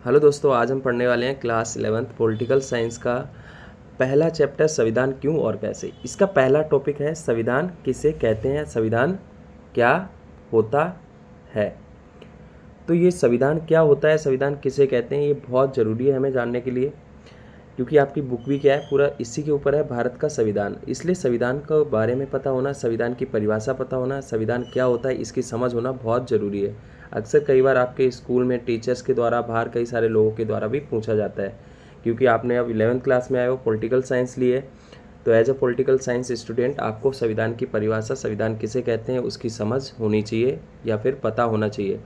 Hello दोस्तों, आज हम पढ़ने वाले हैं क्लास 11th पॉलिटिकल साइंस का पहला चैप्टर संविधान क्यों और कैसे। इसका पहला टॉपिक है संविधान किसे कहते हैं, संविधान क्या होता है। तो ये संविधान क्या होता है, संविधान किसे कहते हैं, ये बहुत ज़रूरी है हमें जानने के लिए, क्योंकि आपकी बुक भी क्या है, पूरा इसी के ऊपर है, भारत का संविधान। इसलिए संविधान के बारे में पता होना, संविधान की परिभाषा पता होना, संविधान क्या होता है इसकी समझ होना बहुत ज़रूरी है। अक्सर कई बार आपके स्कूल में टीचर्स के द्वारा, बाहर कई सारे लोगों के द्वारा भी पूछा जाता है, क्योंकि आपने अब 11th क्लास में आए हो, पॉलिटिकल साइंस लिए, तो as a political science student आपको संविधान की परिभाषा, संविधान किसे कहते हैं, उसकी समझ होनी चाहिए या फिर पता होना चाहिए।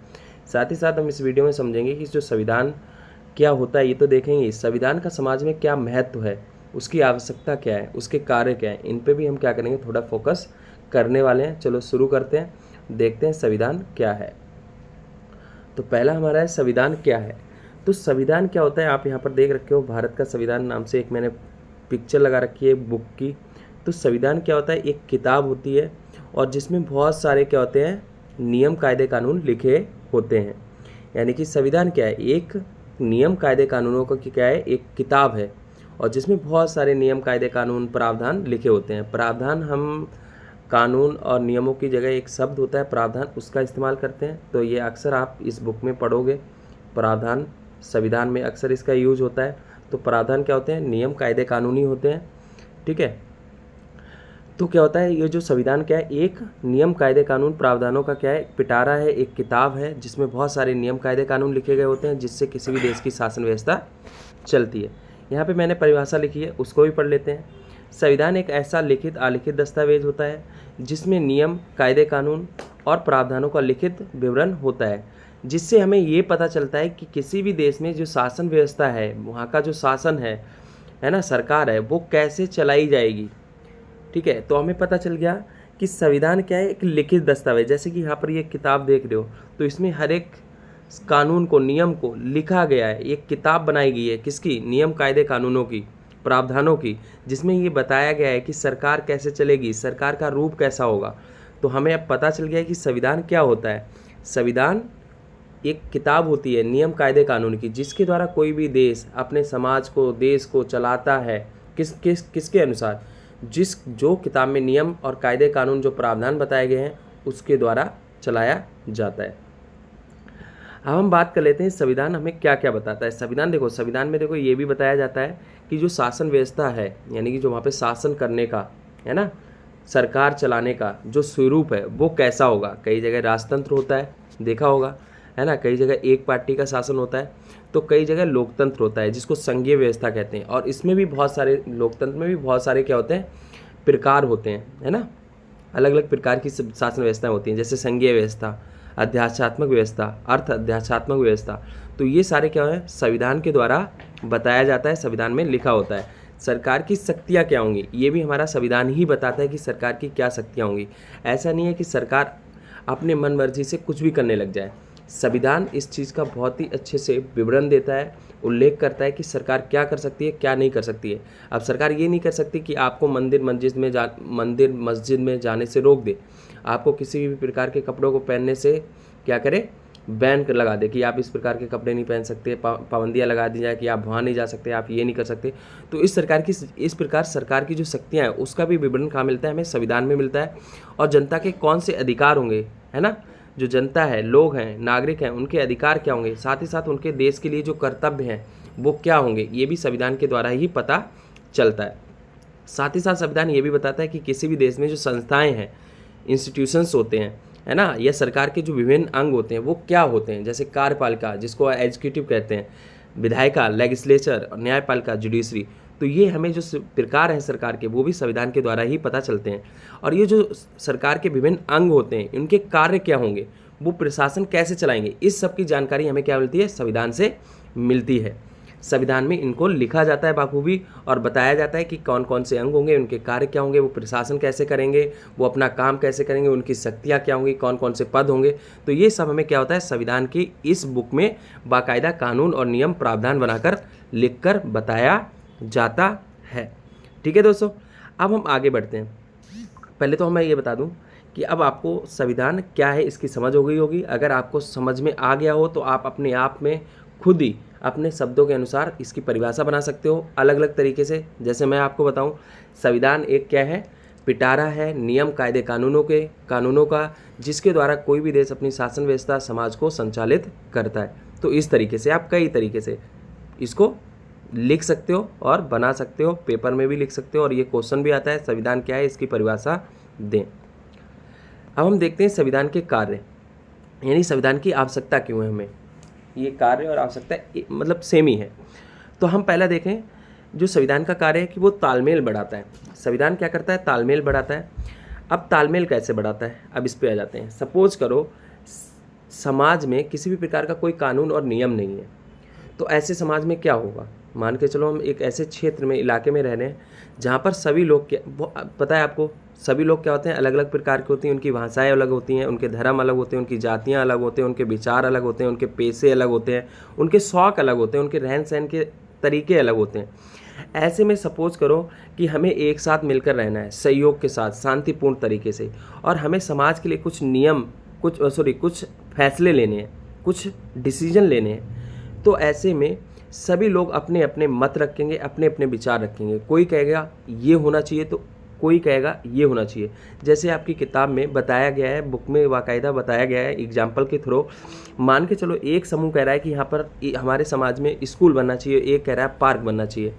साथ ही साथ हम इस वीडियो में समझेंगे कि जो संविधान क्या होता है ये तो देखेंगे, संविधान का समाज में क्या महत्व है, उसकी आवश्यकता क्या है, उसके कार्य क्या है, इन पे भी हम क्या करेंगे, थोड़ा फोकस करने वाले हैं। चलो शुरू करते हैं, देखते हैं संविधान क्या है। तो पहला हमारा है संविधान क्या है। तो संविधान क्या होता है, आप यहाँ पर देख रखे हो, भारत का संविधान नाम से एक मैंने पिक्चर लगा रखी है बुक की। तो संविधान क्या होता है, एक किताब होती है और जिसमें बहुत सारे क्या होते हैं, नियम कायदे कानून लिखे होते हैं। यानी कि संविधान क्या है, एक नियम कायदे कानूनों का क्या है, एक किताब है और जिसमें बहुत सारे नियम कायदे कानून प्रावधान लिखे होते हैं। प्रावधान हम कानून और नियमों की जगह एक शब्द होता है प्रावधान, उसका इस्तेमाल करते हैं। तो ये अक्सर आप इस बुक में पढ़ोगे, प्रावधान संविधान में अक्सर इसका यूज होता है। तो प्रावधान क्या होते हैं, नियम कायदे कानूनी होते हैं, ठीक है। तो क्या होता है, ये जो संविधान क्या है, एक नियम कायदे कानून प्रावधानों का क्या है, पिटारा है, एक किताब है जिसमें बहुत सारे नियम कायदे कानून लिखे गए होते हैं, जिससे किसी भी देश की शासन व्यवस्था चलती है। यहाँ पे मैंने परिभाषा लिखी है, उसको भी पढ़ लेते हैं। संविधान एक ऐसा लिखित अलिखित दस्तावेज होता है जिसमें नियम कायदे कानून और प्रावधानों का लिखित विवरण होता है, जिससे हमें ये पता चलता है कि किसी भी देश में जो शासन व्यवस्था है, वहाँ का जो शासन है ना, सरकार है, वो कैसे चलाई जाएगी, ठीक है। तो हमें पता चल गया कि संविधान क्या है, एक लिखित दस्तावेज। जैसे कि यहाँ पर ये किताब देख रहे हो, तो इसमें हर एक कानून को, नियम को लिखा गया है, एक किताब बनाई गई है, किसकी, नियम कायदे कानूनों की, प्रावधानों की, जिसमें ये बताया गया है कि सरकार कैसे चलेगी, सरकार का रूप कैसा होगा। तो हमें अब पता चल गया है कि संविधान क्या होता है। संविधान एक किताब होती है नियम कायदे कानून की, जिसके द्वारा कोई भी देश अपने समाज को, देश को चलाता है, किसके अनुसार, जो किताब में नियम और कायदे कानून, जो प्रावधान बताए गए हैं, उसके द्वारा चलाया जाता है। अब हम बात कर लेते हैं संविधान हमें क्या क्या बताता है। संविधान देखो, संविधान में देखो ये भी बताया जाता है कि जो शासन व्यवस्था है, यानी कि जो वहाँ पे शासन करने का है ना, सरकार चलाने का जो स्वरूप है वो कैसा होगा। कई जगह राजतंत्र होता है, देखा होगा, है ना, कई जगह एक पार्टी का शासन होता है, तो कई जगह लोकतंत्र होता है जिसको संघीय व्यवस्था कहते हैं। और इसमें भी बहुत सारे, लोकतंत्र में भी बहुत सारे क्या होते हैं, प्रकार होते हैं, है ना, अलग अलग प्रकार की शासन व्यवस्थाएं होती हैं, जैसे संघीय व्यवस्था, अध्यात्मात्मक व्यवस्था, अर्थ अध्यात्मात्मक व्यवस्था। तो ये सारे क्या है, संविधान के द्वारा बताया जाता है, संविधान में लिखा होता है। सरकार की शक्तियाँ क्या होंगी, ये भी हमारा संविधान ही बताता है कि सरकार की क्या शक्तियाँ होंगी। ऐसा नहीं है कि सरकार अपने मन मर्जी से कुछ भी करने लग जाए। संविधान इस चीज़ का बहुत ही अच्छे से विवरण देता है, उल्लेख करता है कि सरकार क्या कर सकती है, क्या नहीं कर सकती है। अब सरकार ये नहीं कर सकती कि आपको मंदिर मस्जिद में जाने से रोक दे, आपको किसी भी प्रकार के कपड़ों को पहनने से क्या करे, बैन लगा दे कि आप इस प्रकार के कपड़े नहीं पहन सकते, पाबंदियाँ लगा दी जाए कि आप वहाँ नहीं जा सकते, आप ये नहीं कर सकते। तो इस प्रकार सरकार की जो शक्तियाँ हैं उसका भी विवरण कहाँ मिलता है, हमें संविधान में मिलता है। और जनता के कौन से अधिकार होंगे, है ना, जो जनता है, लोग हैं, नागरिक हैं, उनके अधिकार क्या होंगे, साथ ही साथ उनके देश के लिए जो कर्तव्य हैं वो क्या होंगे, ये भी संविधान के द्वारा ही पता चलता है। साथ ही साथ संविधान ये भी बताता है कि किसी भी देश में जो संस्थाएं हैं, इंस्टीट्यूशंस होते हैं, है ना, या सरकार के जो विभिन्न अंग होते हैं वो क्या होते हैं, जैसे कार्यपालिका जिसको एग्जीक्यूटिव कहते हैं, विधायिका लेजिस्लेचर, और न्यायपालिका जुडिशरी। तो ये हमें जो प्रकार हैं सरकार के, वो भी संविधान के द्वारा ही पता चलते हैं। और ये जो सरकार के विभिन्न अंग होते हैं, उनके कार्य क्या होंगे, वो प्रशासन कैसे चलाएंगे, इस सब की जानकारी हमें क्या मिलती है, संविधान से मिलती है। संविधान में इनको लिखा जाता है बाखूबी और बताया जाता है कि कौन कौन से अंग होंगे, उनके कार्य क्या होंगे, वो प्रशासन कैसे करेंगे, वो अपना काम कैसे करेंगे, उनकी शक्तियाँ क्या होंगी, कौन कौन से पद होंगे। तो ये सब हमें क्या होता है, संविधान की इस बुक में बाकायदा कानून और नियम प्रावधान बनाकर लिखकर बताया जाता है। ठीक है दोस्तों, अब हम आगे बढ़ते हैं। पहले तो मैं ये बता दूं कि अब आपको संविधान क्या है इसकी समझ हो गई होगी। अगर आपको समझ में आ गया हो तो आप अपने आप में खुद ही अपने शब्दों के अनुसार इसकी परिभाषा बना सकते हो अलग अलग तरीके से। जैसे मैं आपको बताऊं, संविधान एक क्या है, पिटारा है नियम कायदे कानूनों का, जिसके द्वारा कोई भी देश अपनी शासन व्यवस्था समाज को संचालित करता है। तो इस तरीके से आप कई तरीके से इसको लिख सकते हो और बना सकते हो, पेपर में भी लिख सकते हो, और ये क्वेश्चन भी आता है संविधान क्या है, इसकी परिभाषा दें। अब हम देखते हैं संविधान के कार्य, यानी संविधान की आवश्यकता क्यों है हमें। ये कार्य और आवश्यकता मतलब सेम ही है। तो हम पहला देखें जो संविधान का कार्य है कि वो तालमेल बढ़ाता है। संविधान क्या करता है, तालमेल बढ़ाता है। अब तालमेल कैसे बढ़ाता है, अब इस पे आ जाते हैं। सपोज करो समाज में किसी भी प्रकार का कोई कानून और नियम नहीं है, तो ऐसे समाज में क्या होगा। मान के चलो हम एक ऐसे क्षेत्र में, इलाके में रह रहे हैं जहाँ पर सभी लोग पता है आपको, सभी लोग क्या होते हैं, अलग अलग प्रकार के होती हैं, उनकी भाषाएं अलग होती हैं, उनके धर्म अलग होते हैं, उनकी जातियाँ अलग होते हैं, उनके विचार अलग होते हैं, उनके पेशे अलग होते हैं, उनके शौक अलग होते हैं, उनके रहन सहन के तरीके अलग होते हैं। ऐसे में सपोज करो कि हमें एक साथ मिलकर रहना है सहयोग के साथ, शांतिपूर्ण तरीके से, और हमें समाज के लिए कुछ नियम कुछ फैसले लेने हैं, कुछ डिसीजन लेने हैं। तो ऐसे में सभी लोग अपने अपने मत रखेंगे, अपने अपने विचार रखेंगे। कोई कहेगा ये होना चाहिए तो कोई कहेगा ये होना चाहिए। जैसे आपकी किताब में बताया गया है, बुक में बाकायदा बताया गया है एग्जाम्पल के थ्रू। मान के चलो एक समूह कह रहा है कि यहाँ पर हमारे समाज में स्कूल बनना चाहिए, एक कह रहा है पार्क बनना चाहिए।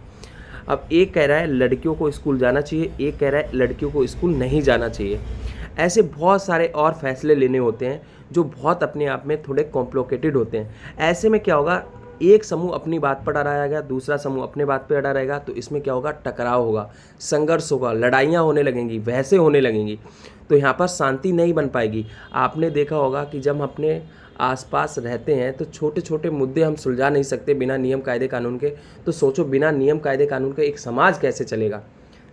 अब एक कह रहा है लड़कियों को स्कूल जाना चाहिए, एक कह रहा है लड़कियों को स्कूल नहीं जाना चाहिए। ऐसे बहुत सारे और फैसले लेने होते हैं जो बहुत अपने आप में थोड़े कॉम्प्लिकेटेड होते हैं। ऐसे में क्या होगा, एक समूह अपनी बात पर अड़ा रहेगा, दूसरा समूह अपने बात पर अड़ा रहेगा, तो इसमें क्या होगा, टकराव होगा, संघर्ष होगा, लड़ाइयाँ होने लगेंगी, बहसें होने लगेंगी। तो यहाँ पर शांति नहीं बन पाएगी। आपने देखा होगा कि जब हम अपने आसपास रहते हैं तो छोटे छोटे मुद्दे हम सुलझा नहीं सकते बिना नियम कायदे कानून के। तो सोचो बिना नियम कायदे कानून के एक समाज कैसे चलेगा,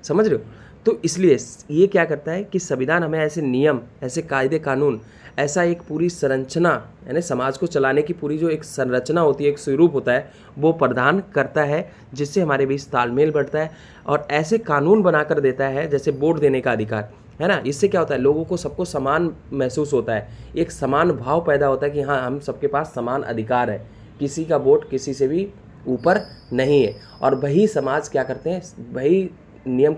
समझ रहे हो। तो इसलिए ये क्या करता है कि संविधान हमें ऐसे नियम, ऐसे कायदे कानून, ऐसा एक पूरी संरचना, यानी समाज को चलाने की पूरी जो एक संरचना होती है, एक स्वरूप होता है, वो प्रदान करता है, जिससे हमारे बीच तालमेल बढ़ता है। और ऐसे कानून बनाकर देता है, जैसे वोट देने का अधिकार है ना। इससे क्या होता है, लोगों को सबको समान महसूस होता है, एक समान भाव पैदा होता है कि हाँ हम सबके पास समान अधिकार है, किसी का वोट किसी से भी ऊपर नहीं है। और वही समाज क्या करते हैं, वही नियम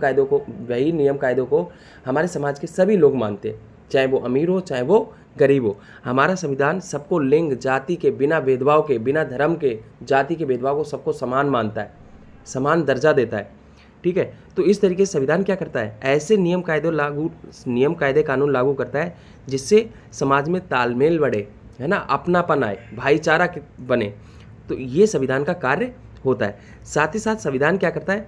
कायदों को हमारे समाज के सभी लोग मानते हैं, चाहे वो अमीर हो चाहे वो गरीब हो। हमारा संविधान सबको लिंग जाति के बिना भेदभाव के, बिना धर्म के, जाति के भेदभाव को सबको समान मानता है, समान दर्जा देता है। ठीक है, तो इस तरीके से संविधान क्या करता है, ऐसे नियम कायदे कानून लागू करता है जिससे समाज में तालमेल बढ़े, है ना, अपनापन आए, भाईचारा बने। तो ये संविधान का कार्य होता है। साथ ही साथ संविधान क्या करता है,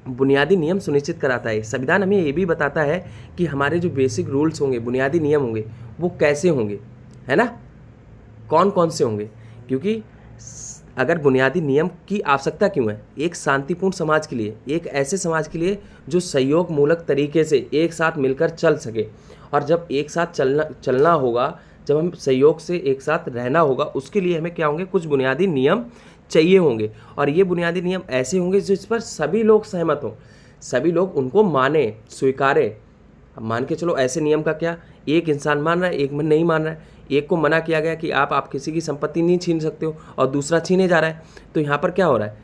बुनियादी नियम सुनिश्चित कराता है। संविधान हमें ये भी बताता है कि हमारे जो बेसिक रूल्स होंगे, बुनियादी नियम होंगे, वो कैसे होंगे, है ना, कौन कौन से होंगे। क्योंकि अगर बुनियादी नियम की आवश्यकता क्यों है, एक शांतिपूर्ण समाज के लिए, एक ऐसे समाज के लिए जो सहयोग मूलक तरीके से एक साथ मिलकर चल सके। और जब एक साथ चलना होगा, जब हम सहयोग से एक साथ रहना होगा, उसके लिए हमें क्या होंगे, कुछ बुनियादी नियम चाहिए होंगे। और ये बुनियादी नियम ऐसे होंगे जिस पर सभी लोग सहमत हों, सभी लोग उनको माने, स्वीकारे। अब मान के चलो ऐसे नियम का क्या, एक इंसान मान रहा है, एक नहीं मान रहा है। एक को मना किया गया कि आप किसी की संपत्ति नहीं छीन सकते हो, और दूसरा छीने जा रहा है। तो यहाँ पर क्या हो रहा है,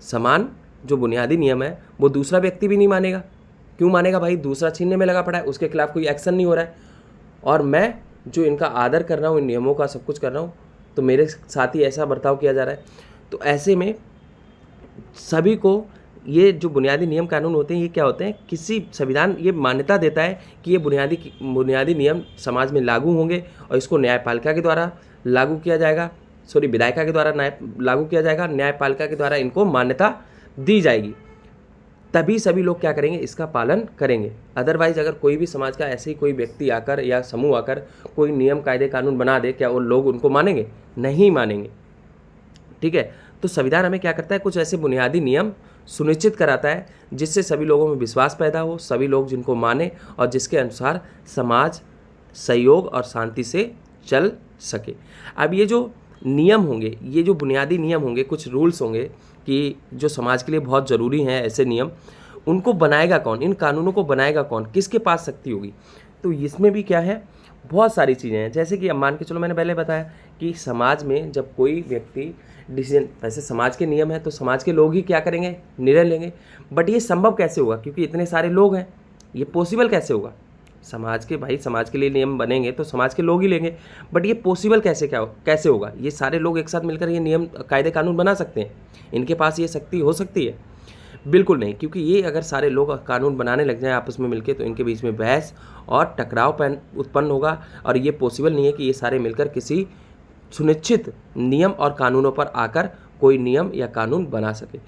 समान जो बुनियादी नियम है वो दूसरा व्यक्ति भी नहीं मानेगा। क्यों मानेगा भाई, दूसरा छीनने में लगा पड़ा है, उसके खिलाफ कोई एक्शन नहीं हो रहा है, और मैं जो इनका आदर कर रहा हूँ, इन नियमों का सब कुछ कर रहा हूँ, तो मेरे साथ ही ऐसा बर्ताव किया जा रहा है। तो ऐसे में सभी को ये जो बुनियादी नियम कानून होते हैं, ये क्या होते हैं, किसी संविधान ये मान्यता देता है कि ये बुनियादी नियम समाज में लागू होंगे, और इसको न्यायपालिका के द्वारा लागू किया जाएगा, विधायिका के द्वारा लागू किया जाएगा, न्यायपालिका के द्वारा इनको मान्यता दी जाएगी। तभी सभी लोग क्या करेंगे, इसका पालन करेंगे। अदरवाइज अगर कोई भी समाज का ऐसे ही कोई व्यक्ति आकर या समूह आकर कोई नियम कायदे कानून बना दे, क्या वो लोग उनको मानेंगे, नहीं मानेंगे। ठीक है, तो संविधान हमें क्या करता है, कुछ ऐसे बुनियादी नियम सुनिश्चित कराता है जिससे सभी लोगों में विश्वास पैदा हो, सभी लोग जिनको माने, और जिसके अनुसार समाज सहयोग और शांति से चल सके। अब ये जो नियम होंगे, ये जो बुनियादी नियम होंगे, कुछ रूल्स होंगे कि जो समाज के लिए बहुत ज़रूरी हैं, ऐसे नियम, उनको बनाएगा कौन, इन कानूनों को बनाएगा कौन, किसके पास शक्ति होगी। तो इसमें भी क्या है, बहुत सारी चीज़ें हैं। जैसे कि अब मान के चलो, मैंने पहले बताया कि समाज में जब कोई व्यक्ति डिसीजन, वैसे समाज के नियम है तो समाज के लोग ही क्या करेंगे, निर्णय लेंगे। बट ये संभव कैसे होगा, क्योंकि इतने सारे लोग हैं, ये पॉसिबल कैसे होगा। समाज के भाई, समाज के लिए नियम बनेंगे तो समाज के लोग ही लेंगे, बट ये पॉसिबल कैसे होगा। ये सारे लोग एक साथ मिलकर ये नियम कायदे कानून बना सकते हैं, इनके पास ये शक्ति हो सकती है? बिल्कुल नहीं, क्योंकि ये अगर सारे लोग कानून बनाने लग जाएं आपस में मिलकर तो इनके बीच में बहस और टकराव उत्पन्न होगा, और ये पॉसिबल नहीं है कि ये सारे मिलकर किसी सुनिश्चित नियम और कानूनों पर आकर कोई नियम या कानून बना सके।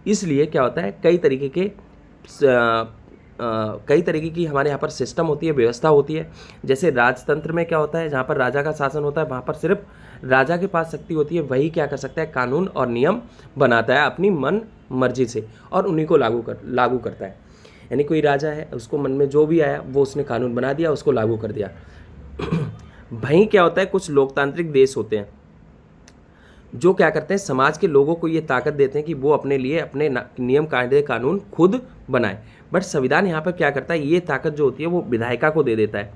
इसलिए क्या होता है, कई तरीके की हमारे यहाँ पर सिस्टम होती है, व्यवस्था होती है। जैसे राजतंत्र में क्या होता है, जहाँ पर राजा का शासन होता है, वहाँ पर सिर्फ राजा के पास शक्ति होती है, वही क्या कर सकता है, कानून और नियम बनाता है अपनी मन मर्जी से और उन्हीं को लागू करता है। यानी कोई राजा है, उसको मन में जो भी आया वो उसने कानून बना दिया, उसको लागू कर दिया। वहीं क्या होता है, कुछ लोकतांत्रिक देश होते हैं जो क्या करते हैं, समाज के लोगों को ये ताकत देते हैं कि वो अपने लिए अपने नियम कायदे कानून खुद बनाए। बट संविधान यहाँ पर क्या करता है, ये ताकत जो होती है वो विधायिका को दे देता है।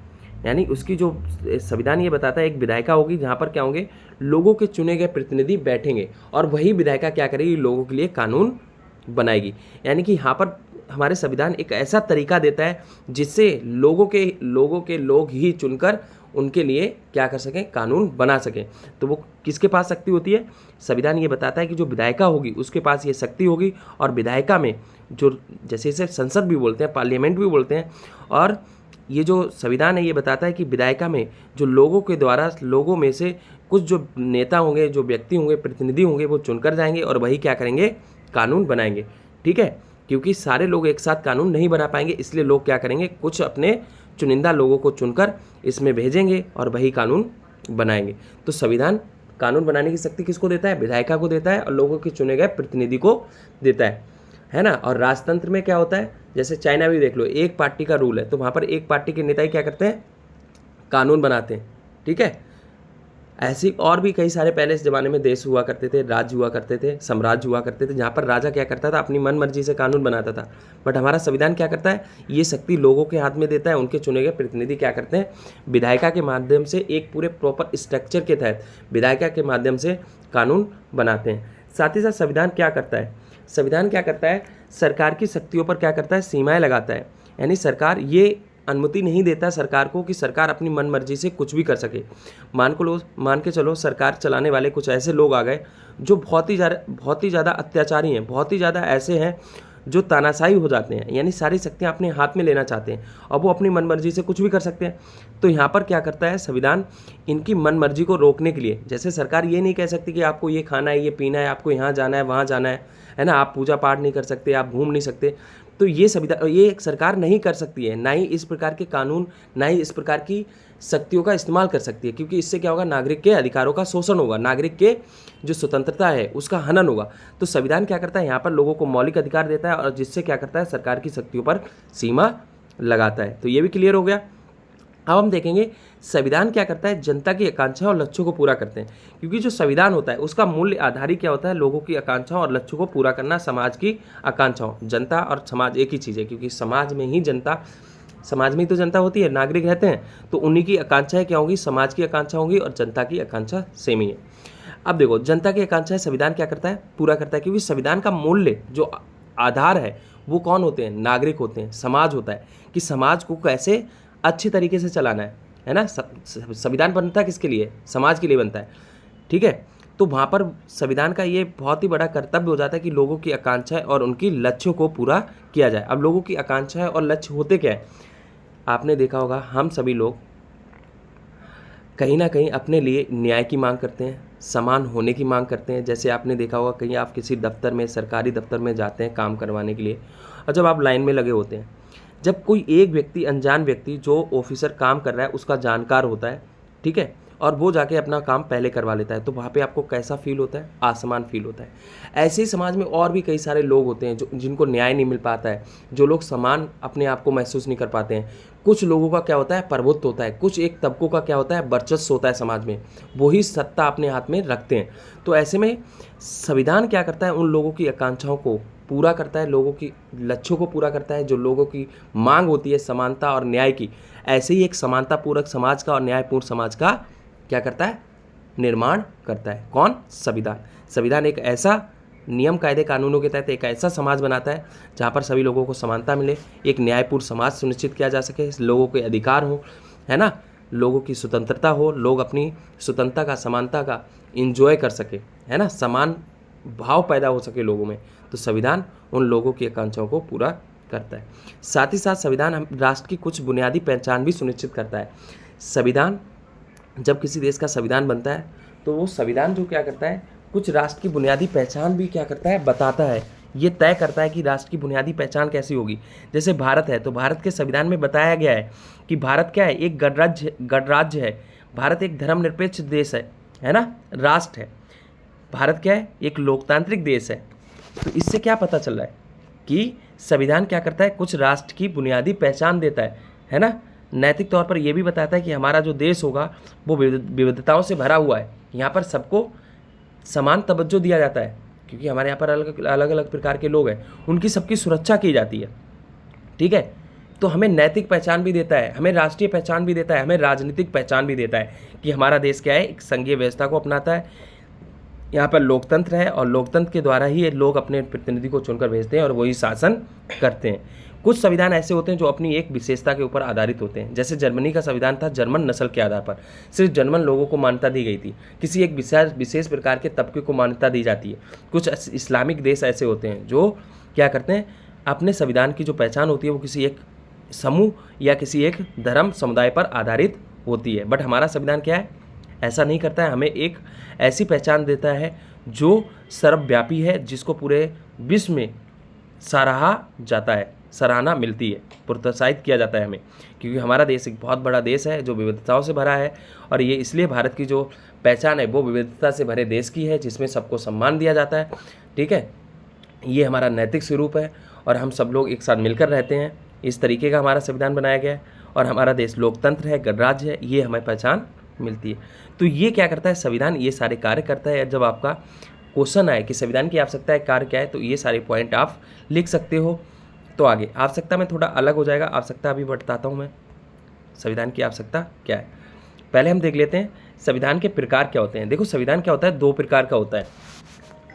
यानी उसकी जो संविधान ये बताता है, एक विधायिका होगी जहाँ पर क्या होंगे, लोगों के चुने गए प्रतिनिधि बैठेंगे और वही विधायिका क्या करेगी, लोगों के लिए कानून बनाएगी। यानी कि यहाँ पर हमारे संविधान एक ऐसा तरीका देता है जिससे लोगों के लोग ही चुनकर उनके लिए क्या कर सकें, कानून बना सकें। तो वो किसके पास शक्ति होती है, संविधान ये बताता है कि जो विधायिका होगी उसके पास ये शक्ति होगी, और विधायिका में जो, जैसे इसे संसद भी बोलते हैं, पार्लियामेंट भी बोलते हैं, और ये जो संविधान है ये बताता है कि विधायिका में जो लोगों के द्वारा, लोगों में से कुछ जो नेता होंगे, जो व्यक्ति होंगे, प्रतिनिधि होंगे, वो चुनकर जाएंगे और वही क्या करेंगे, कानून बनाएंगे। ठीक है, क्योंकि सारे लोग एक साथ कानून नहीं बना पाएंगे, इसलिए लोग क्या करेंगे, कुछ अपने चुनिंदा लोगों को चुनकर इसमें भेजेंगे और वही कानून बनाएंगे। तो संविधान कानून बनाने की शक्ति किसको देता है, विधायिका को देता है और लोगों के चुने गए प्रतिनिधि को देता है ना। और राजतंत्र में क्या होता है, जैसे चाइना भी देख लो, एक पार्टी का रूल है, तो वहाँ पर एक पार्टी के नेता ही क्या करते हैं, कानून बनाते हैं। ठीक है, ऐसी और भी कई सारे पहले इस ज़माने में देश हुआ करते थे, राज्य हुआ करते थे, साम्राज्य हुआ करते थे, जहाँ पर राजा क्या करता था, अपनी मन मर्जी से कानून बनाता था। बट हमारा संविधान क्या करता है, ये शक्ति लोगों के हाथ में देता है, उनके चुने गए प्रतिनिधि क्या करते हैं, विधायिका के माध्यम से एक पूरे प्रॉपर स्ट्रक्चर के तहत विधायिका के माध्यम से कानून बनाते हैं। साथ ही साथ संविधान क्या करता है, संविधान क्या करता है, सरकार की शक्तियों पर क्या करता है, सीमाएँ लगाता है। यानी सरकार ये अनुमति नहीं देता सरकार को कि सरकार अपनी मन मर्जी से कुछ भी कर सके। मान के चलो सरकार चलाने वाले कुछ ऐसे लोग आ गए जो बहुत ही ज़्यादा अत्याचारी हैं, बहुत ही ज़्यादा ऐसे हैं जो तानाशाही हो जाते हैं, यानी सारी शक्तियाँ अपने हाथ में लेना चाहते हैं और वो अपनी मन मर्जी से कुछ भी कर सकते हैं। तो यहाँ पर क्या करता है संविधान, इनकी मन मर्जी को रोकने के लिए, जैसे सरकार ये नहीं कह सकती कि आपको ये खाना है, ये पीना है, आपको यहाँ जाना है, वहाँ जाना है ना, आप पूजा पाठ नहीं कर सकते, आप घूम नहीं सकते, तो ये संविधान, ये सरकार नहीं कर सकती है, ना ही इस प्रकार के कानून, ना ही इस प्रकार की शक्तियों का इस्तेमाल कर सकती है, क्योंकि इससे क्या होगा, नागरिक के अधिकारों का शोषण होगा, नागरिक के जो स्वतंत्रता है उसका हनन होगा। तो संविधान क्या करता है, यहाँ पर लोगों को मौलिक अधिकार देता है और जिससे क्या करता है, सरकार की शक्तियों पर सीमा लगाता है। तो ये भी क्लियर हो गया। अब हम देखेंगे संविधान क्या करता है, जनता की आकांक्षाओं और लक्ष्यों को पूरा करते हैं, क्योंकि जो संविधान होता है उसका मूल्य आधार ही क्या होता है, लोगों की आकांक्षाओं और लक्ष्यों को पूरा करना, समाज की आकांक्षाओं। जनता और समाज एक ही चीज़ है, क्योंकि समाज में ही तो जनता होती है, नागरिक रहते हैं, तो उन्हीं की आकांक्षाएं क्या होंगी, समाज की आकांक्षा होंगी और जनता की आकांक्षा सेम ही है। अब देखो, जनता की आकांक्षाएं संविधान क्या करता है, पूरा करता है, क्योंकि संविधान का मूल्य जो आधार है वो कौन होते हैं, नागरिक होते हैं, समाज होता है, कि समाज को कैसे अच्छे तरीके से चलाना है ना। संविधान बनता है किसके लिए, समाज के लिए बनता है। ठीक है, तो वहाँ पर संविधान का ये बहुत ही बड़ा कर्तव्य हो जाता है कि लोगों की आकांक्षाएं और उनकी लक्ष्यों को पूरा किया जाए। अब लोगों की आकांक्षाएं और लक्ष्य होते क्या है, आपने देखा होगा, हम सभी लोग कहीं ना कहीं अपने लिए न्याय की मांग करते हैं, समान होने की मांग करते हैं। जैसे आपने देखा होगा, कहीं आप किसी दफ्तर में, सरकारी दफ्तर में जाते हैं काम करवाने के लिए, और जब आप लाइन में लगे होते हैं, जब कोई एक व्यक्ति, अनजान व्यक्ति जो ऑफिसर काम कर रहा है उसका जानकार होता है, ठीक है, और वो जाके अपना काम पहले करवा लेता है, तो वहाँ पे आपको कैसा फील होता है, असमान फील होता है। ऐसे ही समाज में और भी कई सारे लोग होते हैं जिनको न्याय नहीं मिल पाता है, जो लोग समान अपने आप को महसूस नहीं कर पाते हैं। कुछ लोगों का क्या होता है, प्रभुत्व होता है, कुछ एक तबकों का क्या होता है, वर्चस्व होता है समाज में, वही सत्ता अपने हाथ में रखते हैं। तो ऐसे में संविधान क्या करता है, उन लोगों की आकांक्षाओं को पूरा करता है, लोगों की लक्ष्यों को पूरा करता है, जो लोगों की मांग होती है समानता और न्याय की। ऐसे ही एक समानतापूर्वक समाज का और न्यायपूर्ण समाज का क्या करता है, निर्माण करता है। कौन? संविधान। संविधान एक ऐसा नियम कायदे कानूनों के तहत एक ऐसा समाज बनाता है जहाँ पर सभी लोगों को समानता मिले, एक न्यायपूर्ण समाज सुनिश्चित किया जा सके, लोगों के अधिकार हो, है ना, लोगों की स्वतंत्रता हो, लोग अपनी स्वतंत्रता का, समानता का इंजॉय कर सके, है ना, समान भाव पैदा हो सके लोगों में। तो संविधान उन लोगों की आकांक्षाओं को पूरा करता है। साथ ही साथ संविधान हम राष्ट्र की कुछ बुनियादी पहचान भी सुनिश्चित करता है। संविधान, जब किसी देश का संविधान बनता है तो वो संविधान जो क्या करता है, कुछ राष्ट्र की बुनियादी पहचान भी क्या करता है, बताता है। ये तय करता है कि राष्ट्र की बुनियादी पहचान कैसी होगी। जैसे भारत है तो भारत के संविधान में बताया गया है कि भारत क्या है, एक गणराज्य है। भारत एक धर्मनिरपेक्ष देश है ना, राष्ट्र है। भारत क्या है, एक लोकतांत्रिक देश है। तो इससे क्या पता चल रहा है कि संविधान क्या करता है, कुछ राष्ट्र की बुनियादी पहचान देता है ना। नैतिक तौर पर यह भी बताता है कि हमारा जो देश होगा वो विविधताओं से भरा हुआ है। यहाँ पर सबको समान तवज्जो दिया जाता है क्योंकि हमारे यहाँ पर अलग अलग प्रकार के लोग हैं, उनकी सबकी सुरक्षा की जाती है। ठीक है, तो हमें नैतिक पहचान भी देता है, हमें राष्ट्रीय पहचान भी देता है, हमें राजनीतिक पहचान भी देता है कि हमारा देश क्या है, एक संघीय व्यवस्था को अपनाता है। यहाँ पर लोकतंत्र है और लोकतंत्र के द्वारा ही लोग अपने प्रतिनिधि को चुनकर भेजते हैं और वही शासन करते हैं। कुछ संविधान ऐसे होते हैं जो अपनी एक विशेषता के ऊपर आधारित होते हैं। जैसे जर्मनी का संविधान था, जर्मन नस्ल के आधार पर सिर्फ जर्मन लोगों को मान्यता दी गई थी, किसी एक विशेष प्रकार के तबके को मान्यता दी जाती है। कुछ इस्लामिक देश ऐसे होते हैं जो क्या करते हैं, अपने संविधान की जो पहचान होती है वो किसी एक समूह या किसी एक धर्म समुदाय पर आधारित होती है। बट हमारा संविधान क्या है, ऐसा नहीं करता है, हमें एक ऐसी पहचान देता है जो सर्वव्यापी है, जिसको पूरे विश्व में सराहा जाता है, सराहना मिलती है, प्रोत्साहित किया जाता है हमें, क्योंकि हमारा देश एक बहुत बड़ा देश है जो विविधताओं से भरा है। और ये इसलिए भारत की जो पहचान है वो विविधता से भरे देश की है, जिसमें सबको सम्मान दिया जाता है। ठीक है, ये हमारा नैतिक स्वरूप है और हम सब लोग एक साथ मिलकर रहते हैं। इस तरीके का हमारा संविधान बनाया गया है और हमारा देश लोकतंत्र है, गणराज्य है, ये हमें पहचान मिलती है। तो ये क्या करता है, संविधान ये सारे कार्य करता है। जब आपका क्वेश्चन आए कि संविधान की आवश्यकता है, कार्य क्या है, तो ये सारे पॉइंट आप लिख सकते हो। तो आगे आवश्यकता में थोड़ा अलग हो जाएगा, आवश्यकता अभी बताता हूँ मैं संविधान की आवश्यकता क्या है। पहले हम देख लेते हैं संविधान के प्रकार क्या होते हैं। देखो संविधान क्या होता है, दो प्रकार का होता है।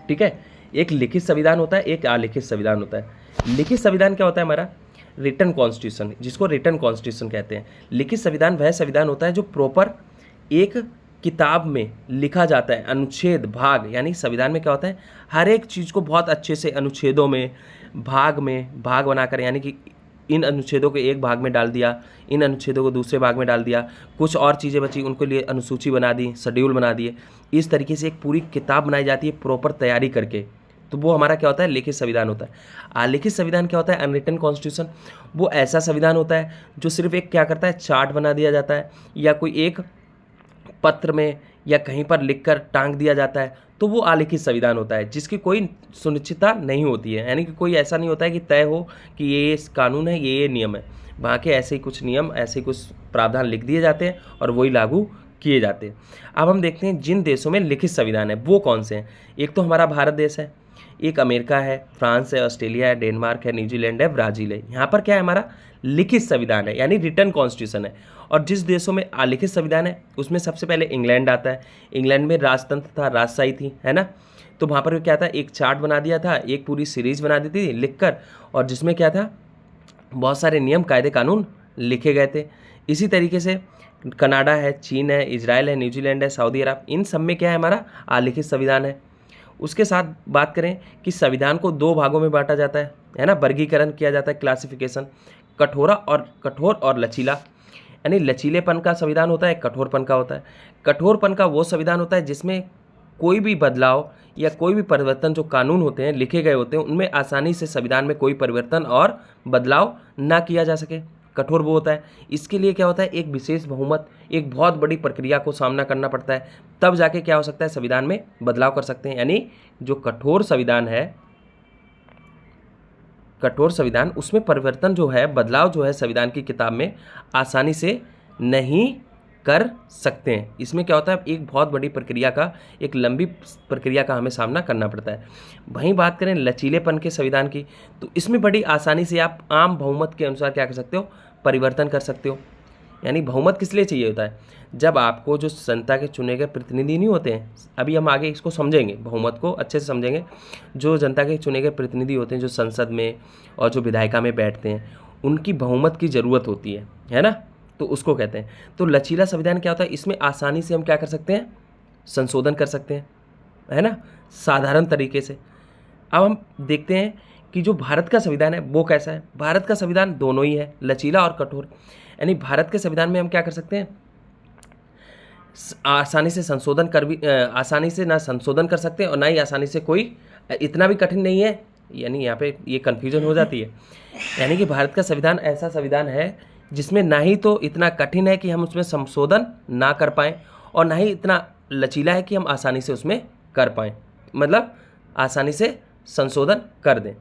ठीक है, एक लिखित संविधान होता है, एक अलिखित संविधान होता है। लिखित संविधान क्या होता है, हमारा रिटन कॉन्स्टिट्यूशन, जिसको रिटन कॉन्स्टिट्यूशन कहते हैं। लिखित संविधान वह संविधान होता है जो प्रॉपर एक किताब में लिखा जाता है, अनुच्छेद भाग, यानी संविधान में क्या होता है, हर एक चीज़ को बहुत अच्छे से अनुच्छेदों में भाग बनाकर, यानी कि इन अनुच्छेदों को एक भाग में डाल दिया, इन अनुच्छेदों को दूसरे भाग में डाल दिया, कुछ और चीज़ें बची उनके लिए अनुसूची बना दी, शेड्यूल बना दिए। इस तरीके से एक पूरी किताब बनाई जाती है प्रॉपर तैयारी करके, तो वो हमारा क्या होता है, लिखित संविधान होता है। अलिखित संविधान क्या होता है, अनरिटन कॉन्स्टिट्यूशन, वो ऐसा संविधान होता है जो सिर्फ एक क्या करता है, चार्ट बना दिया जाता है या कोई एक पत्र में या कहीं पर लिखकर टांग दिया जाता है, तो वो अलिखित संविधान होता है, जिसकी कोई सुनिश्चितता नहीं होती है। यानी कि कोई ऐसा नहीं होता है कि तय हो कि ये कानून है, ये नियम है। वहाँ के ऐसे ही कुछ नियम, ऐसे ही कुछ प्रावधान लिख दिए जाते हैं और वही लागू किए जाते हैं। अब हम देखते हैं जिन देशों में लिखित संविधान है वो कौन से हैं। एक तो हमारा भारत देश है, एक अमेरिका है, फ्रांस है, ऑस्ट्रेलिया है, डेनमार्क है, न्यूजीलैंड है, ब्राज़ील है। यहाँ पर क्या है, हमारा लिखित संविधान है, यानी रिटन कॉन्स्टिट्यूशन है। और जिस देशों में अलिखित संविधान है उसमें सबसे पहले इंग्लैंड आता है। इंग्लैंड में राजतंत्र था, राजशाही थी, है ना। तो वहाँ पर क्या था, एक चार्ट बना दिया था, एक पूरी सीरीज बना दी थी लिखकर, और जिसमें क्या था, बहुत सारे नियम कायदे कानून लिखे गए थे। इसी तरीके से कनाडा है, चीन है, इजराइल है, न्यूजीलैंड है, सऊदी अरब, इन सब में क्या है, हमारा अलिखित संविधान है। उसके साथ बात करें कि संविधान को दो भागों में बांटा जाता है ना, वर्गीकरण किया जाता है, क्लासिफिकेशन, कठोर और लचीला। यानी लचीलेपन का संविधान होता है, कठोरपन का होता है। कठोरपन का वो संविधान होता है जिसमें कोई भी बदलाव या कोई भी परिवर्तन जो कानून होते हैं, लिखे गए होते हैं, उनमें आसानी से संविधान में कोई परिवर्तन और बदलाव ना किया जा सके, कठोर वो होता है। इसके लिए क्या होता है, एक विशेष बहुमत, एक बहुत बड़ी प्रक्रिया को सामना करना पड़ता है, तब जाके क्या हो सकता है, संविधान में बदलाव कर सकते हैं। यानी जो कठोर संविधान है, कठोर संविधान, उसमें परिवर्तन जो है, बदलाव जो है, संविधान की किताब में आसानी से नहीं कर सकते हैं। इसमें क्या होता है, एक बहुत बड़ी प्रक्रिया का, एक लंबी प्रक्रिया का हमें सामना करना पड़ता है। वहीं बात करें लचीलेपन के संविधान की, तो इसमें बड़ी आसानी से आप आम बहुमत के अनुसार क्या कर सकते हो, परिवर्तन कर सकते हो। यानी बहुमत किस लिए चाहिए होता है? जब आपको जो जनता के चुने गए प्रतिनिधि नहीं होते हैं, अभी हम आगे इसको समझेंगे, बहुमत को अच्छे से समझेंगे। जो जनता के चुने गए प्रतिनिधि होते हैं, जो संसद में और जो विधायिका में बैठते हैं, उनकी बहुमत की ज़रूरत होती है ना, तो उसको कहते हैं। तो लचीला संविधान क्या होता है? इसमें आसानी से हम क्या कर सकते हैं? संशोधन कर सकते हैं, है ना, साधारण तरीके से। अब हम देखते हैं कि जो भारत का संविधान है वो कैसा है। भारत का संविधान दोनों ही है, लचीला और कठोर। यानी भारत के संविधान में हम क्या कर सकते हैं? आसानी से संशोधन आसानी से ना संशोधन कर सकते हैं और ना ही आसानी से कोई, इतना भी कठिन नहीं है, यानी यहाँ पे ये कन्फ्यूजन हो जाती है। यानी कि भारत का संविधान ऐसा संविधान है जिसमें ना ही तो इतना कठिन है कि हम उसमें संशोधन ना कर पाएँ और ना ही इतना लचीला है कि हम आसानी से उसमें कर पाएँ, मतलब आसानी से संशोधन कर दें।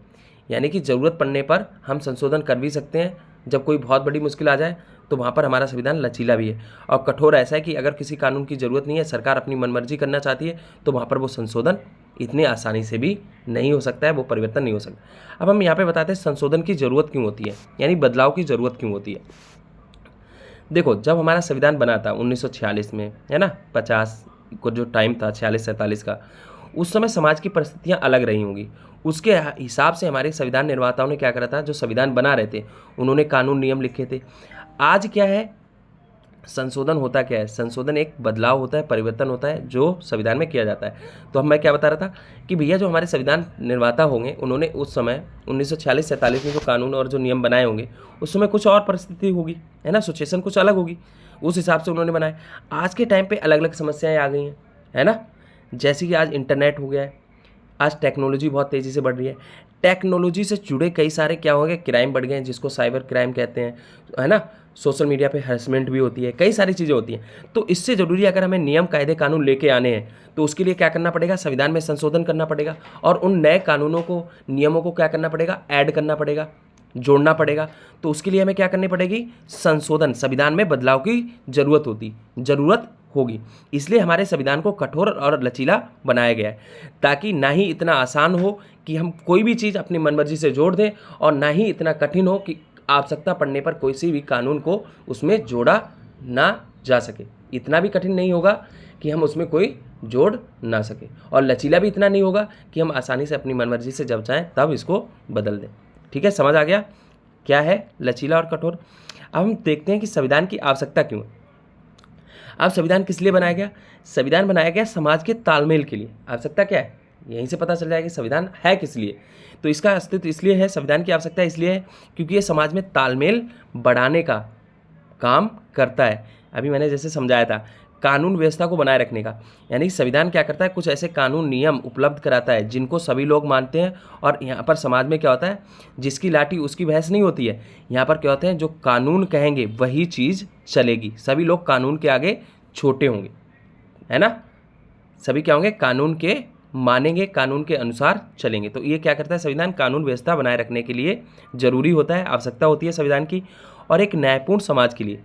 यानी कि ज़रूरत पड़ने पर हम संशोधन कर भी सकते हैं, जब कोई बहुत बड़ी मुश्किल आ जाए तो वहाँ पर हमारा संविधान लचीला भी है। और कठोर ऐसा है कि अगर किसी कानून की ज़रूरत नहीं है, सरकार अपनी मनमर्जी करना चाहती है, तो वहाँ पर वो संशोधन इतने आसानी से भी नहीं हो सकता है, वो परिवर्तन नहीं हो सकता। अब हम यहाँ पे बताते हैं संशोधन की ज़रूरत क्यों होती है, यानी बदलाव की ज़रूरत क्यों होती है। देखो, जब हमारा संविधान बना था 1946 में, है ना, 50 को जो टाइम था 46-47 का, उस समय समाज की परिस्थितियाँ अलग रही होंगी। उसके हिसाब से हमारे संविधान निर्माताओं ने क्या करा था, जो संविधान बना रहे थे उन्होंने कानून नियम लिखे थे। आज क्या है, संशोधन होता क्या है? संशोधन एक बदलाव होता है, परिवर्तन होता है जो संविधान में किया जाता है। तो अब मैं क्या बता रहा था कि भैया जो हमारे संविधान निर्माता होंगे उन्होंने उस समय 1946-47 में जो कानून और जो नियम बनाए होंगे, उस समय कुछ और परिस्थिति होगी, है ना, सिचुएशन कुछ अलग होगी, उस हिसाब से उन्होंने बनाए। आज के टाइम पर अलग अलग समस्याएँ आ गई हैं, है ना, जैसे कि आज इंटरनेट हो गया है, आज टेक्नोलॉजी बहुत तेज़ी से बढ़ रही है। टेक्नोलॉजी से जुड़े कई सारे क्या हो गए, क्राइम बढ़ गए हैं, जिसको साइबर क्राइम कहते हैं, है ना। सोशल मीडिया पे हैरेसमेंट भी होती है, कई सारी चीज़ें होती हैं। तो इससे ज़रूरी अगर हमें नियम कायदे कानून लेके आने हैं तो उसके लिए क्या करना पड़ेगा? संविधान में संशोधन करना पड़ेगा और उन नए कानूनों को, नियमों को क्या करना पड़ेगा? ऐड करना पड़ेगा, जोड़ना पड़ेगा। तो उसके लिए हमें क्या करनी पड़ेगी? संशोधन, संविधान में बदलाव की ज़रूरत होगी। इसलिए हमारे संविधान को कठोर और लचीला बनाया गया है, ताकि ना ही इतना आसान हो कि हम कोई भी चीज़ अपनी मनमर्जी से जोड़ दें और ना ही इतना कठिन हो कि आवश्यकता पड़ने पर कोई सी भी कानून को उसमें जोड़ा ना जा सके। इतना भी कठिन नहीं होगा कि हम उसमें कोई जोड़ ना सके, और लचीला भी इतना नहीं होगा कि हम आसानी से अपनी मनमर्जी से जब चाहें तब इसको बदल दें। ठीक है, समझ आ गया क्या है लचीला और कठोर। अब हम देखते हैं कि संविधान की आवश्यकता क्यों है। अब संविधान किस लिए बनाया गया? संविधान बनाया गया समाज के तालमेल के लिए। आवश्यकता क्या है, यहीं से पता चल जाएगा कि संविधान है किस लिए। तो इसका अस्तित्व इसलिए है, संविधान की आवश्यकता इसलिए है क्योंकि ये समाज में तालमेल बढ़ाने का काम करता है। अभी मैंने जैसे समझाया था, कानून व्यवस्था को बनाए रखने का, यानी संविधान क्या करता है, कुछ ऐसे कानून नियम उपलब्ध कराता है जिनको सभी लोग मानते हैं। और यहाँ पर समाज में क्या होता है, जिसकी लाठी उसकी भैंस नहीं होती है। यहाँ पर क्या होते हैं, जो कानून कहेंगे वही चीज़ चलेगी। सभी लोग कानून के आगे छोटे होंगे, है ना, सभी क्या होंगे, कानून के मानेंगे, कानून के अनुसार चलेंगे। तो ये क्या करता है, संविधान कानून व्यवस्था बनाए रखने के लिए जरूरी होता है, आवश्यकता होती है संविधान की। और एक न्यायपूर्ण समाज के लिए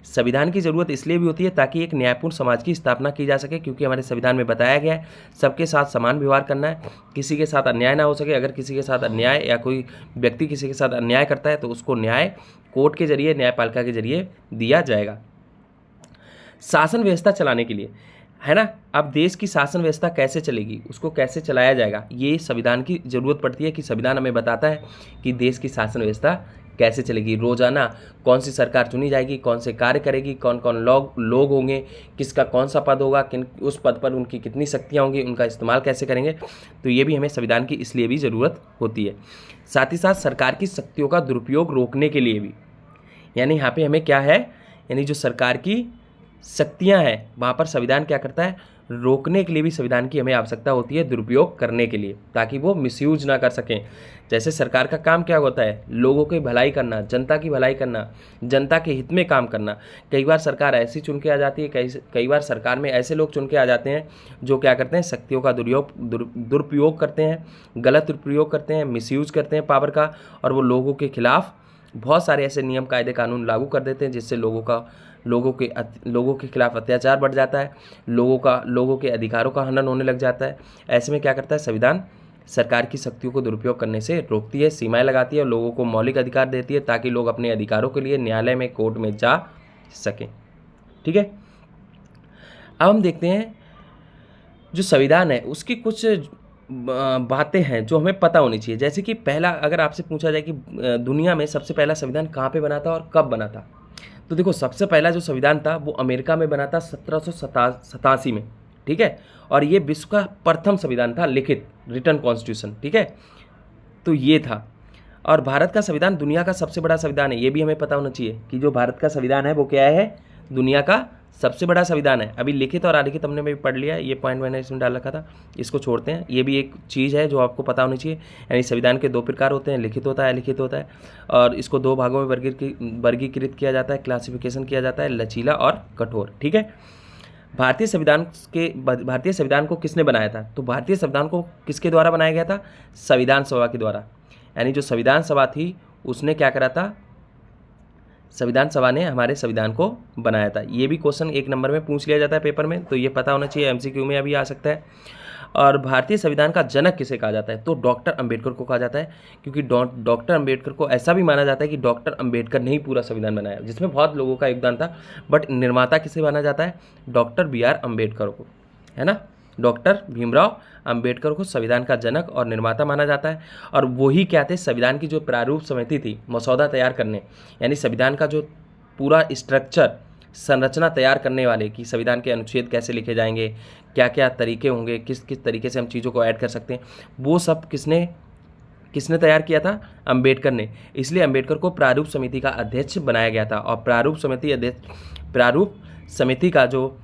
संविधान की ज़रूरत इसलिए भी होती है ताकि एक न्यायपूर्ण समाज की स्थापना की जा सके, क्योंकि हमारे संविधान में बताया गया है सबके साथ समान व्यवहार करना है, किसी के साथ अन्याय ना हो सके। अगर किसी के साथ अन्याय या कोई व्यक्ति किसी के साथ अन्याय करता है तो उसको न्याय कोर्ट के जरिए, न्यायपालिका के जरिए दिया जाएगा। शासन व्यवस्था चलाने के लिए, है ना, अब देश की शासन व्यवस्था कैसे चलेगी, उसको कैसे चलाया जाएगा, ये संविधान की ज़रूरत पड़ती है कि संविधान हमें बताता है कि देश की शासन व्यवस्था कैसे चलेगी। रोजाना कौन सी सरकार चुनी जाएगी, कौन से कार्य करेगी, कौन कौन लोग होंगे, किसका कौन सा पद होगा, किन उस पद पर उनकी कितनी शक्तियाँ होंगी, उनका इस्तेमाल कैसे करेंगे। तो ये भी हमें संविधान की इसलिए भी ज़रूरत होती है। साथ ही साथ सरकार की शक्तियों का दुरुपयोग रोकने के लिए भी, यानी यहाँ पे हमें क्या है, यानी जो सरकार की शक्तियाँ हैं वहाँ पर संविधान क्या करता है, रोकने के लिए भी संविधान की हमें आवश्यकता होती है, दुरुपयोग करने के लिए, ताकि वो मिसयूज ना कर सकें। जैसे सरकार का काम क्या होता है, लोगों की भलाई करना, जनता की भलाई करना, जनता के हित में काम करना। कई बार सरकार ऐसी चुन के आ जाती है, कई बार सरकार में ऐसे लोग चुन के आ जाते हैं जो क्या करते हैं, शक्तियों का दुरुपयोग करते हैं, गलत उपयोग करते हैं, मिसयूज करते हैं पावर का, और वो लोगों के खिलाफ बहुत सारे ऐसे नियम कायदे कानून लागू कर देते हैं जिससे लोगों के खिलाफ अत्याचार बढ़ जाता है, लोगों के अधिकारों का हनन होने लग जाता है। ऐसे में क्या करता है संविधान, सरकार की शक्तियों को दुरुपयोग करने से रोकती है, सीमाएं लगाती है और लोगों को मौलिक अधिकार देती है, ताकि लोग अपने अधिकारों के लिए न्यायालय में, कोर्ट में जा सकें। ठीक है, अब हम देखते हैं जो संविधान है उसकी कुछ बातें हैं जो हमें पता होनी चाहिए। जैसे कि पहला, अगर आपसे पूछा जाए कि दुनिया में सबसे पहला संविधान कहाँ पे बना था और कब बना था, तो देखो सबसे पहला जो संविधान था वो अमेरिका में बना था 1787 में। ठीक है, और ये विश्व का प्रथम संविधान था, लिखित, रिटन कॉन्स्टिट्यूशन। ठीक है, तो ये था। और भारत का संविधान दुनिया का सबसे बड़ा संविधान है, ये भी हमें पता होना चाहिए कि जो भारत का संविधान है वो क्या है, दुनिया का सबसे बड़ा संविधान है। अभी लिखित और अलिखित हमने भी पढ़ लिया, ये पॉइंट मैंने इसमें डाल रखा था, इसको छोड़ते हैं। ये भी एक चीज़ है जो आपको पता होनी चाहिए। यानी संविधान के दो प्रकार होते हैं, लिखित होता है, अलिखित होता है, और इसको दो भागों में वर्गीकृत किया जाता है, क्लासिफिकेशन किया जाता है, लचीला और कठोर। ठीक है, भारतीय संविधान को किसने बनाया था, तो भारतीय संविधान को किसके द्वारा बनाया गया था, संविधान सभा के द्वारा। यानी जो संविधान सभा थी उसने क्या करा था, संविधान सभा ने हमारे संविधान को बनाया था। ये भी क्वेश्चन 1 नंबर में पूछ लिया जाता है पेपर में, तो ये पता होना चाहिए, एमसीक्यू में अभी आ सकता है। और भारतीय संविधान का जनक किसे कहा जाता है, तो डॉक्टर अंबेडकर को कहा जाता है, क्योंकि डॉक्टर अंबेडकर को ऐसा भी माना जाता है कि डॉक्टर अंबेडकर ने ही पूरा संविधान बनाया, जिसमें बहुत लोगों का योगदान था, बट निर्माता किसे माना जाता है, डॉक्टर BR अम्बेडकर को, है ना। डॉक्टर भीमराव अंबेडकर को संविधान का जनक और निर्माता माना जाता है। और वही क्या थे, संविधान की जो प्रारूप समिति थी मसौदा तैयार करने, यानी संविधान का जो पूरा स्ट्रक्चर, संरचना तैयार करने वाले कि संविधान के अनुच्छेद कैसे लिखे जाएंगे, क्या क्या तरीके होंगे, किस किस तरीके से हम चीज़ों को ऐड कर सकते हैं, वो सब किसने तैयार किया था, अंबेडकर ने। इसलिए अंबेडकर को प्रारूप समिति का अध्यक्ष बनाया गया था। और प्रारूप समिति का जो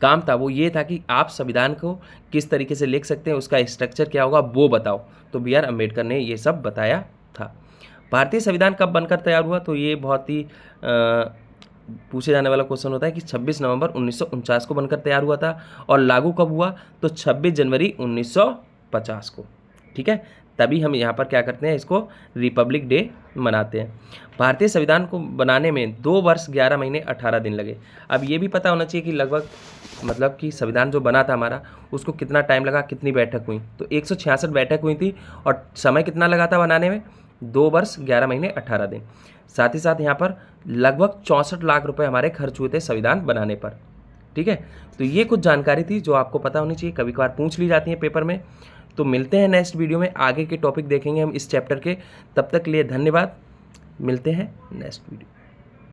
काम था वो ये था कि आप संविधान को किस तरीके से लिख सकते हैं, उसका स्ट्रक्चर क्या होगा वो बताओ, तो BR अम्बेडकर ने ये सब बताया था। भारतीय संविधान कब बनकर तैयार हुआ, तो ये बहुत ही पूछे जाने वाला क्वेश्चन होता है कि 26 नवंबर 1949 को बनकर तैयार हुआ था। और लागू कब हुआ, तो 26 जनवरी 1950 को। ठीक है, तभी हम यहाँ पर क्या करते हैं, इसको रिपब्लिक डे मनाते हैं। भारतीय संविधान को बनाने में 2 वर्ष 11 महीने 18 दिन लगे। अब ये भी पता होना चाहिए कि लगभग, मतलब कि संविधान जो बना था हमारा उसको कितना टाइम लगा, कितनी बैठक हुई, तो 166 बैठक हुई थी। और समय कितना लगा था बनाने में, 2 वर्ष 11 महीने 18 दिन। साथ ही साथ यहाँ पर लगभग 64 लाख रुपए हमारे खर्च हुए थे संविधान बनाने पर। ठीक है, तो ये कुछ जानकारी थी जो आपको पता होनी चाहिए, कभी कभार पूछ ली जाती है पेपर में। तो मिलते हैं नेक्स्ट वीडियो में, आगे के टॉपिक देखेंगे हम इस चैप्टर के। तब तक के लिए धन्यवाद, मिलते हैं नेक्स्ट वीडियो।